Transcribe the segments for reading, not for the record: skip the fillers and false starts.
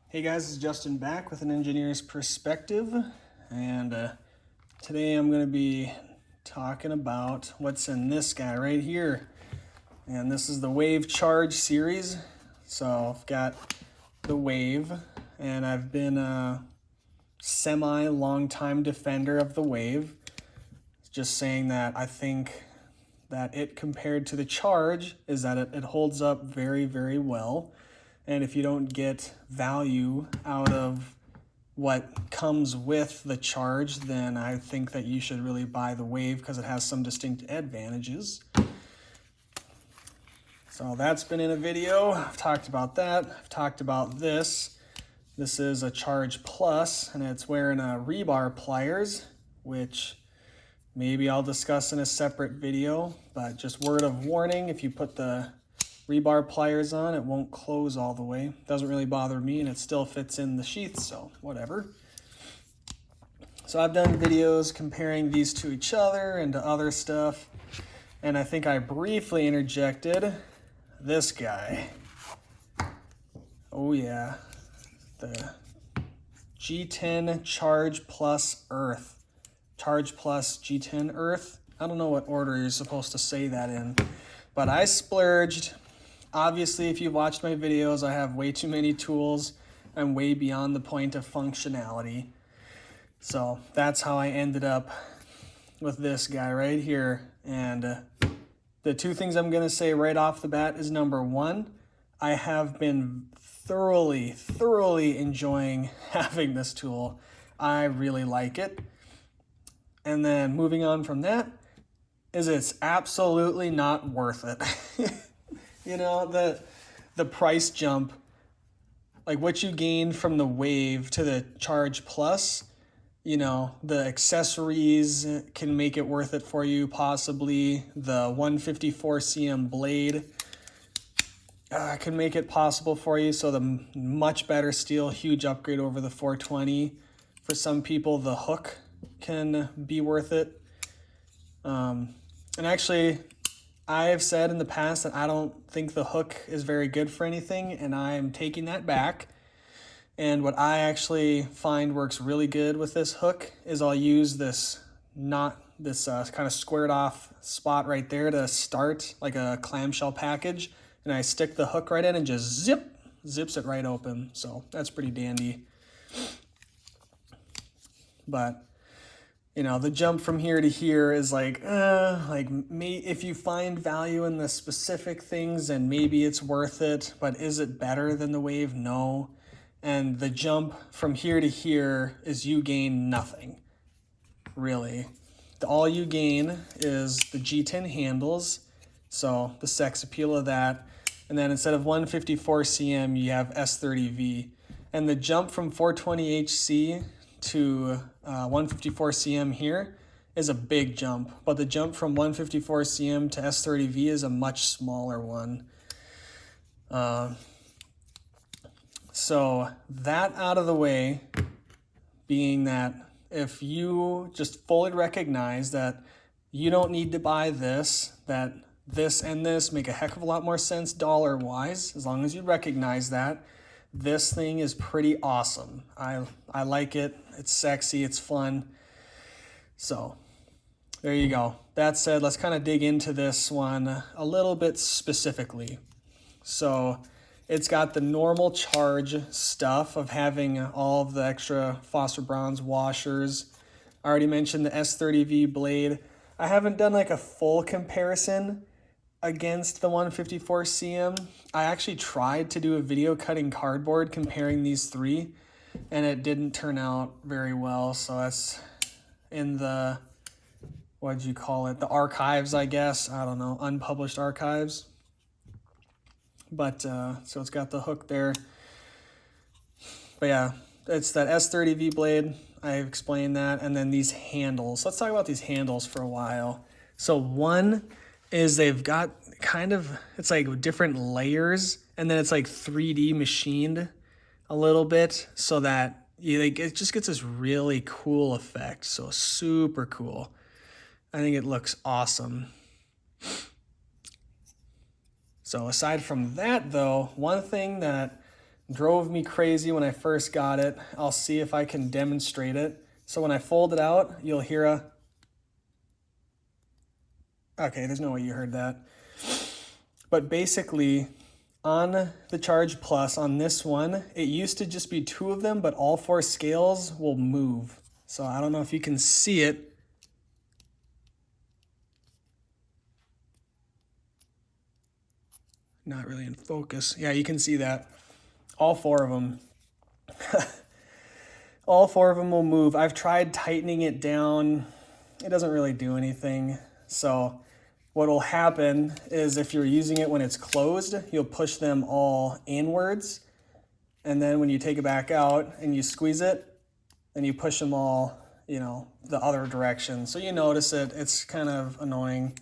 Hey guys, it's Justin back with an engineer's perspective, and today I'm going to be talking about what's in this guy right here. And this is the Wave Charge series. So I've got the Wave, and I've been a semi-long-time defender of the Wave. Just saying that I think that it compared to the Charge is that it holds up very, very well. And if you don't get value out of what comes with the Charge, then I think that you should really buy the Wave because it has some distinct advantages. So that's been in a video. I've talked about that. I've talked about this. This is a Charge Plus, and it's wearing rebar pliers, which maybe I'll discuss in a separate video, but just word of warning, if you put the rebar pliers on, it won't close all the way. Doesn't really bother me, and it still fits in the sheath, so whatever. So I've done videos comparing these to each other and to other stuff, and I think I briefly interjected this guy. Oh yeah, the G10 Charge Plus Earth. Charge Plus G10 Earth. I don't know what order you're supposed to say that in, but I splurged. Obviously, if you've watched my videos, I have way too many tools. I'm way beyond the point of functionality. So that's how I ended up with this guy right here. And the two things I'm going to say right off the bat is, number one, I have been thoroughly enjoying having this tool. I really like it. And then moving on from that is it's absolutely not worth it. You know, the price jump, like what you gain from the Wave to the Charge Plus, you know, the accessories can make it worth it for you, possibly. The 154 cm blade can make it possible for you. So the much better steel, huge upgrade over the 420. For some people, the hook can be worth it. And actually, I have said in the past that I don't think the hook is very good for anything, and I am taking that back. And what I actually find works really good with this hook is I'll use this kind of squared off spot right there to start like a clamshell package, and I stick the hook right in and just zips it right open. So that's pretty dandy. But you know, the jump from here to here is like if you find value in the specific things, then maybe it's worth it, but is it better than the Wave? No. And the jump from here to here is you gain nothing, really. All you gain is the G10 handles, so the sex appeal of that. And then instead of 154 cm, you have S30V. And the jump from 420 HC to 154 cm here is a big jump, but the jump from 154 cm to S30V is a much smaller one. So that out of the way, being that if you just fully recognize that you don't need to buy this, that this and this make a heck of a lot more sense dollar-wise, as long as you recognize that, this thing is pretty awesome. I like it. It's sexy. It's fun. So there you go. That said, let's kind of dig into this one a little bit specifically. So it's got the normal Charge stuff of having all of the extra phosphor bronze washers. I already mentioned the S30V blade. I haven't done like a full comparison against the 154 cm. I actually tried to do a video cutting cardboard comparing these three, and it didn't turn out very well. So that's in the, what'd you call it? The archives, I guess. I don't know, unpublished archives. But so it's got the hook there. But yeah, it's that S30V blade. I've explained that. And then these handles. Let's talk about these handles for a while. So one is they've got kind of, it's like different layers, and then it's like 3D machined a little bit so that it just gets this really cool effect. So super cool. I think it looks awesome. So aside from that though, one thing that Drove me crazy when I first got it. I'll see if I can demonstrate it. So when I fold it out, you'll hear a... Okay, there's no way you heard that. But basically, on the Charge Plus, on this one, it used to just be 2 of them, but all 4 scales will move. So I don't know if you can see it. Not really in focus. Yeah, you can see that. All 4 of them. All 4 of them will move. I've tried tightening it down. It doesn't really do anything. So what will happen is if you're using it when it's closed, you'll push them all inwards. And then when you take it back out and you squeeze it, then you push them all, you know, the other direction. So you notice it. It's kind of annoying.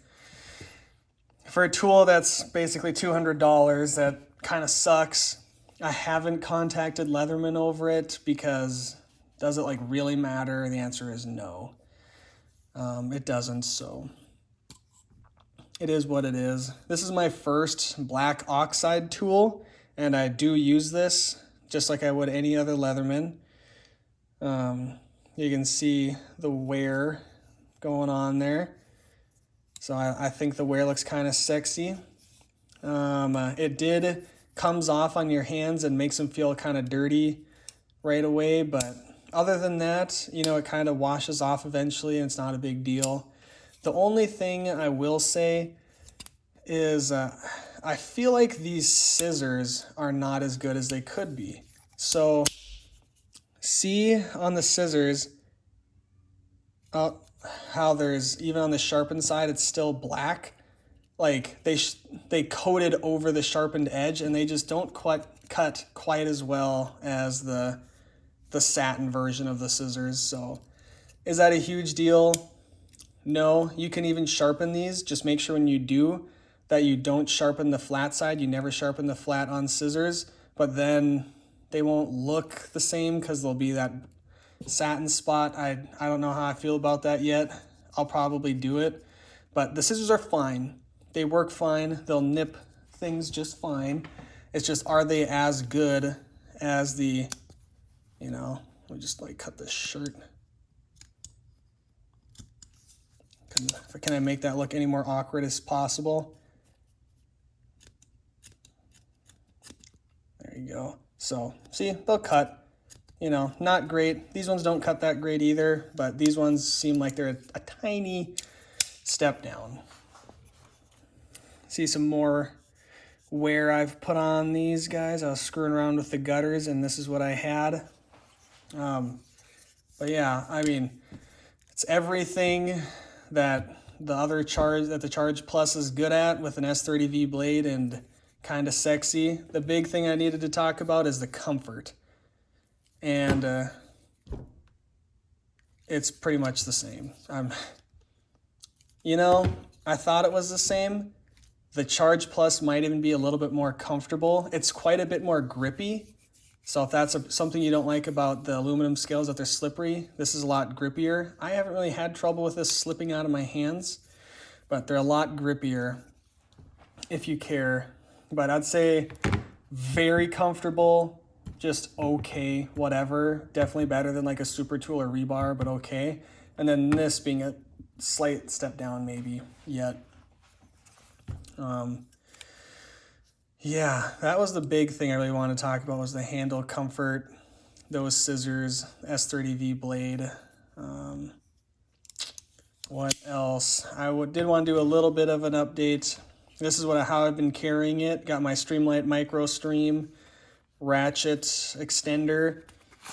For a tool that's basically $200, that kind of sucks. I haven't contacted Leatherman over it because does it like really matter? The answer is no. It doesn't, so it is what it is. This is my first black oxide tool, and I do use this just like I would any other Leatherman. You can see the wear going on there. So I think the wear looks kind of sexy. It comes off on your hands and makes them feel kind of dirty right away. But other than that, you know, it kind of washes off eventually and it's not a big deal. The only thing I will say is I feel like these scissors are not as good as they could be. So see on the scissors, how there's, even on the sharpened side, it's still black. Like they coated over the sharpened edge and they just don't cut quite as well as the satin version of the scissors. So is that a huge deal? No. You can even sharpen these. Just make sure when you do that you don't sharpen the flat side. You never sharpen the flat on scissors, but then they won't look the same because there'll be that satin spot. I don't know how I feel about that yet. I'll probably do it, but the scissors are fine. They work fine. They'll nip things just fine. It's just, are they as good as the, you know, let me just like cut this shirt. Can I make that look any more awkward as possible? There you go. So see, they'll cut. You know, not great. These ones don't cut that great either, but these ones seem like they're a tiny step down. See some more wear I've put on these guys. I was screwing around with the gutters and this is what I had. But yeah, I mean, it's everything that the Charge Plus is good at with an S30V blade and kind of sexy. The big thing I needed to talk about is the comfort. And it's pretty much the same. You know, I thought it was the same. The Charge Plus might even be a little bit more comfortable. It's quite a bit more grippy. So if that's something you don't like about the aluminum scales, that they're slippery, this is a lot grippier. I haven't really had trouble with this slipping out of my hands, but they're a lot grippier if you care. But I'd say very comfortable. Just okay, whatever. Definitely better than like a super tool or rebar, but okay. And then this being a slight step down maybe yet. Yeah, that was the big thing I really wanted to talk about, was the handle comfort, those scissors, S30V blade. What else? I did want to do a little bit of an update. This is how I've been carrying it. Got my Streamlight Micro Stream ratchet extender,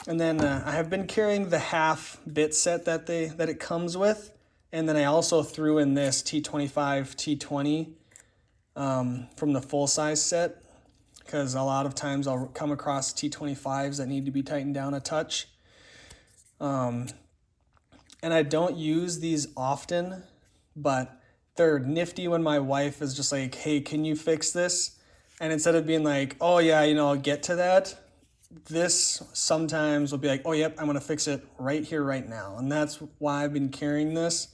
and then I have been carrying the half bit set that it comes with, and then I also threw in this T25 T20 from the full size set, because a lot of times I'll come across T25s that need to be tightened down a touch, and I don't use these often, but they're nifty when my wife is just like, hey, can you fix this? And instead of being like, oh yeah, you know, I'll get to that, this sometimes will be like, oh yep, I'm gonna fix it right here, right now. And that's why I've been carrying this.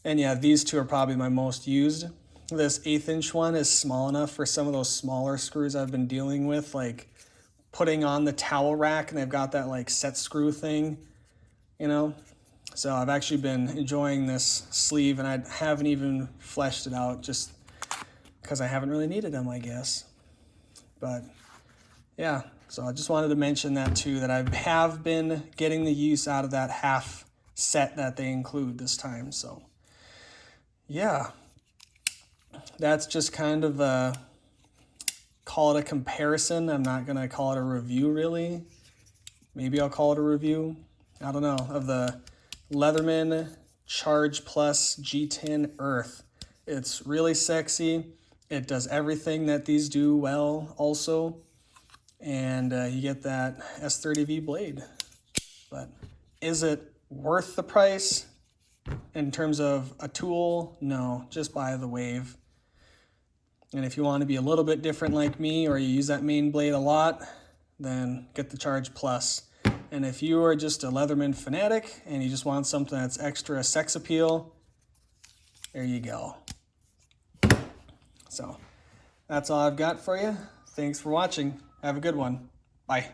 And yeah, these two are probably my most used. This 1/8 inch one is small enough for some of those smaller screws I've been dealing with, like putting on the towel rack, and they've got that like set screw thing, you know. So I've actually been enjoying this sleeve, and I haven't even fleshed it out just because I haven't really needed them, I guess. But yeah, so I just wanted to mention that too, that I have been getting the use out of that half set that they include this time. So yeah, that's just kind of a, call it a comparison. I'm not gonna call it a review really. Maybe I'll call it a review. I don't know, of the Leatherman Charge Plus G10 Earth. It's really sexy. It does everything that these do well also. And you get that S30V blade. But is it worth the price in terms of a tool? No, just buy the Wave. And if you want to be a little bit different like me, or you use that main blade a lot, then get the Charge Plus. And if you are just a Leatherman fanatic and you just want something that's extra sex appeal, there you go. So that's all I've got for you. Thanks for watching. Have a good one. Bye.